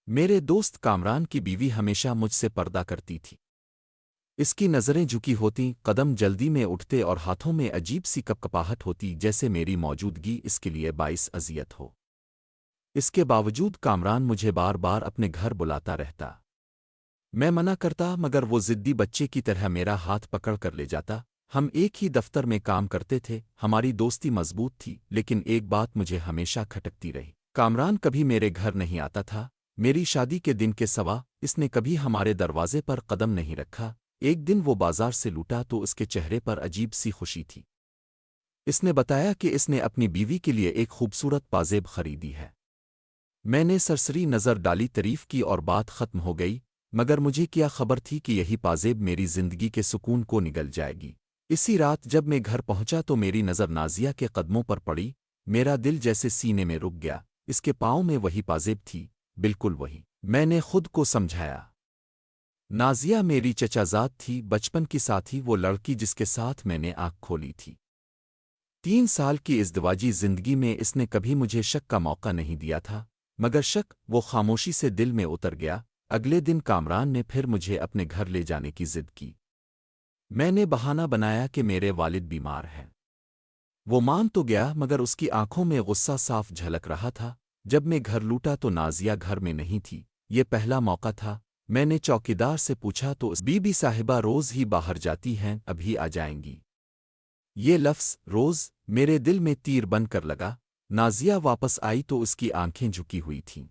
میرے دوست کامران کی بیوی ہمیشہ مجھ سے پردہ کرتی تھی۔ اس کی نظریں جھکی ہوتیں، قدم جلدی میں اٹھتے اور ہاتھوں میں عجیب سی کپکپاہٹ ہوتی جیسے میری موجودگی اس کے لیے باعث اذیت ہو۔ اس کے باوجود کامران مجھے بار بار اپنے گھر بلاتا رہتا۔ میں منع کرتا مگر وہ ضدی بچے کی طرح میرا ہاتھ پکڑ کر لے جاتا۔ ہم ایک ہی دفتر میں کام کرتے تھے، ہماری دوستی مضبوط تھی، لیکن ایک بات مجھے ہمیشہ کھٹکتی رہی۔ کامران کبھی میرے گھر نہیں آتا تھا۔ میری شادی کے دن کے سوا اس نے کبھی ہمارے دروازے پر قدم نہیں رکھا۔ ایک دن وہ بازار سے لوٹا تو اس کے چہرے پر عجیب سی خوشی تھی۔ اس نے بتایا کہ اس نے اپنی بیوی کے لیے ایک خوبصورت پازیب خریدی ہے۔ میں نے سرسری نظر ڈالی، تعریف کی اور بات ختم ہو گئی، مگر مجھے کیا خبر تھی کہ یہی پازیب میری زندگی کے سکون کو نگل جائے گی۔ اسی رات جب میں گھر پہنچا تو میری نظر نازیہ کے قدموں پر پڑی۔ میرا دل جیسے سینے میں رک گیا۔ اس کے پاؤں میں وہی پازیب تھی، بالکل وہی۔ میں نے خود کو سمجھایا۔ نازیہ میری چچازاد تھی، بچپن کی ساتھی، وہ لڑکی جس کے ساتھ میں نے آنکھ کھولی تھی۔ 3 سال کی ازدواجی زندگی میں اس نے کبھی مجھے شک کا موقع نہیں دیا تھا، مگر شک وہ خاموشی سے دل میں اتر گیا۔ اگلے دن کامران نے پھر مجھے اپنے گھر لے جانے کی ضد کی۔ میں نے بہانہ بنایا کہ میرے والد بیمار ہیں۔ وہ مان تو گیا مگر اس کی آنکھوں میں غصہ صاف جھلک رہا تھا۔ جب میں گھر لوٹا تو نازیہ گھر میں نہیں تھی۔ یہ پہلا موقع تھا۔ میں نے چوکیدار سے پوچھا تو اس بی بی صاحبہ روز ہی باہر جاتی ہیں، ابھی آ جائیں گی۔ یہ لفظ روز میرے دل میں تیر بن کر لگا۔ نازیہ واپس آئی تو اس کی آنکھیں جھکی ہوئی تھیں۔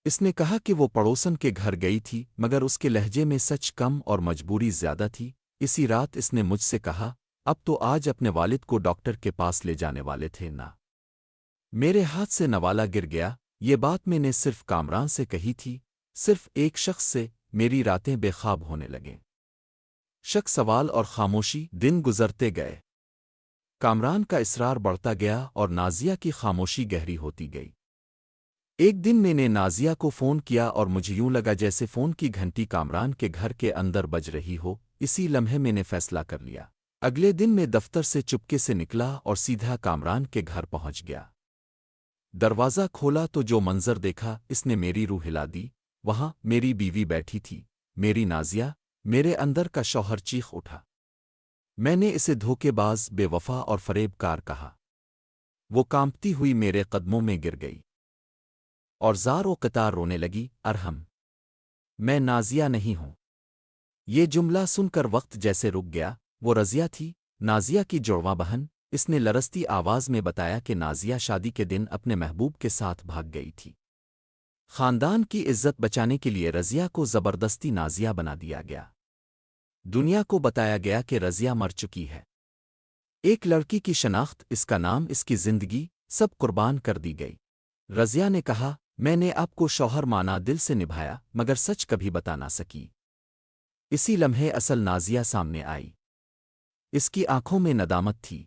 اس نے کہا کہ وہ پڑوسن کے گھر گئی تھی، مگر اس کے لہجے میں سچ کم اور مجبوری زیادہ تھی۔ اسی رات اس نے مجھ سے کہا، اب تو آج اپنے والد کو ڈاکٹر کے پاس لے جانے والے تھے نا۔ میرے ہاتھ سے نوالا گر گیا۔ یہ بات میں نے صرف کامران سے کہی تھی، صرف ایک شخص سے۔ میری راتیں بے خواب ہونے لگیں۔ شک، سوال اور خاموشی دن گزرتے گئے۔ کامران کا اصرار بڑھتا گیا اور نازیہ کی خاموشی گہری ہوتی گئی۔ ایک دن میں نے نازیہ کو فون کیا اور مجھے یوں لگا جیسے فون کی گھنٹی کامران کے گھر کے اندر بج رہی ہو۔ اسی لمحے میں نے فیصلہ کر لیا۔ اگلے دن میں دفتر سے چپکے سے نکلا اور سیدھا کامران کے گھر پہنچ گیا۔ دروازہ کھولا تو جو منظر دیکھا اس نے میری روح ہلا دی۔ وہاں میری بیوی بیٹھی تھی، میری نازیہ۔ میرے اندر کا شوہر چیخ اٹھا۔ میں نے اسے دھوکے باز، بے وفا اور فریب کار کہا۔ وہ کانپتی ہوئی میرے قدموں میں گر گئی اور زار و قطار رونے لگی، ارحم، میں نازیہ نہیں ہوں۔ یہ جملہ سن کر وقت جیسے رک گیا۔ وہ رضیہ تھی، نازیہ کی جڑواں بہن۔ اس نے لرزتی آواز میں بتایا کہ نازیہ شادی کے دن اپنے محبوب کے ساتھ بھاگ گئی تھی۔ خاندان کی عزت بچانے کے لیے رضیہ کو زبردستی نازیہ بنا دیا گیا۔ دنیا کو بتایا گیا کہ رضیہ مر چکی ہے۔ ایک لڑکی کی شناخت، اس کا نام، اس کی زندگی، سب قربان کر دی گئی۔ رضیہ نے کہا، میں نے آپ کو شوہر مانا، دل سے نبھایا، مگر سچ کبھی بتا نہ سکی۔ اسی لمحے اصل نازیہ سامنے آئی۔ اس کی آنکھوں میں ندامت تھی۔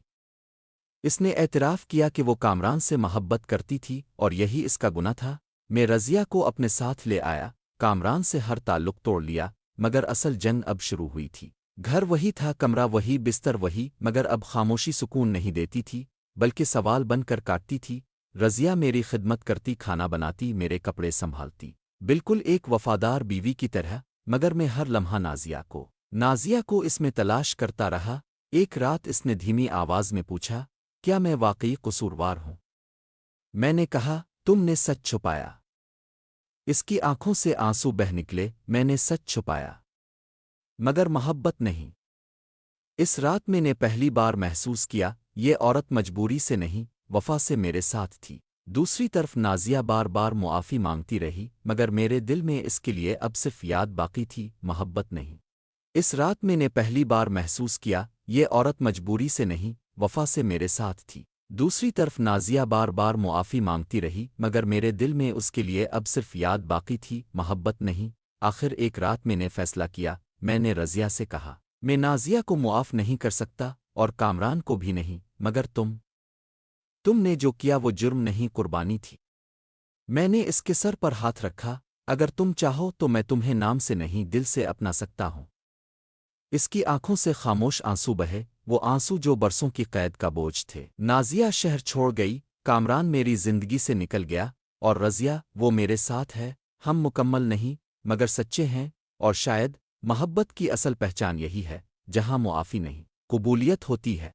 اس نے اعتراف کیا کہ وہ کامران سے محبت کرتی تھی اور یہی اس کا گناہ تھا۔ میں رضیہ کو اپنے ساتھ لے آیا، کامران سے ہر تعلق توڑ لیا، مگر اصل جنگ اب شروع ہوئی تھی۔ گھر وہی تھا، کمرہ وہی، بستر وہی، مگر اب خاموشی سکون نہیں دیتی تھی، بلکہ سوال بن کر کاٹتی تھی۔ رضیہ میری خدمت کرتی، کھانا بناتی، میرے کپڑے سنبھالتی، بالکل ایک وفادار بیوی کی طرح، مگر میں ہر لمحہ نازیہ کو اس میں تلاش کرتا رہا۔ ایک رات اس نے دھیمی آواز میں پوچھا، کیا میں واقعی قصوروار ہوں؟ میں نے کہا، تم نے سچ چھپایا۔ اس کی آنکھوں سے آنسو بہہ نکلے۔ میں نے سچ چھپایا، مگر محبت نہیں۔ اس رات میں نے پہلی بار محسوس کیا، یہ عورت مجبوری سے نہیں، وفا سے میرے ساتھ تھی۔ دوسری طرف نازیہ بار بار معافی مانگتی رہی، مگر میرے دل میں اس کے لیے اب صرف یاد باقی تھی، محبت نہیں۔ اس رات میں نے پہلی بار محسوس کیا، یہ عورت مجبوری سے نہیں، وفا سے میرے ساتھ تھی۔ دوسری طرف نازیہ بار بار معافی مانگتی رہی، مگر میرے دل میں اس کے لیے اب صرف یاد باقی تھی، محبت نہیں۔ آخر ایک رات میں نے فیصلہ کیا۔ میں نے رضیہ سے کہا، میں نازیہ کو معاف نہیں کر سکتا اور کامران کو بھی نہیں، مگر تم نے جو کیا وہ جرم نہیں، قربانی تھی۔ میں نے اس کے سر پر ہاتھ رکھا، اگر تم چاہو تو میں تمہیں نام سے نہیں، دل سے اپنا سکتا ہوں۔ اس کی آنکھوں سے خاموش آنسو بہے، وہ آنسو جو برسوں کی قید کا بوجھ تھے۔ نازیہ شہر چھوڑ گئی، کامران میری زندگی سے نکل گیا، اور رضیہ، وہ میرے ساتھ ہے، ہم مکمل نہیں مگر سچے ہیں، اور شاید محبت کی اصل پہچان یہی ہے جہاں معافی نہیں قبولیت ہوتی ہے۔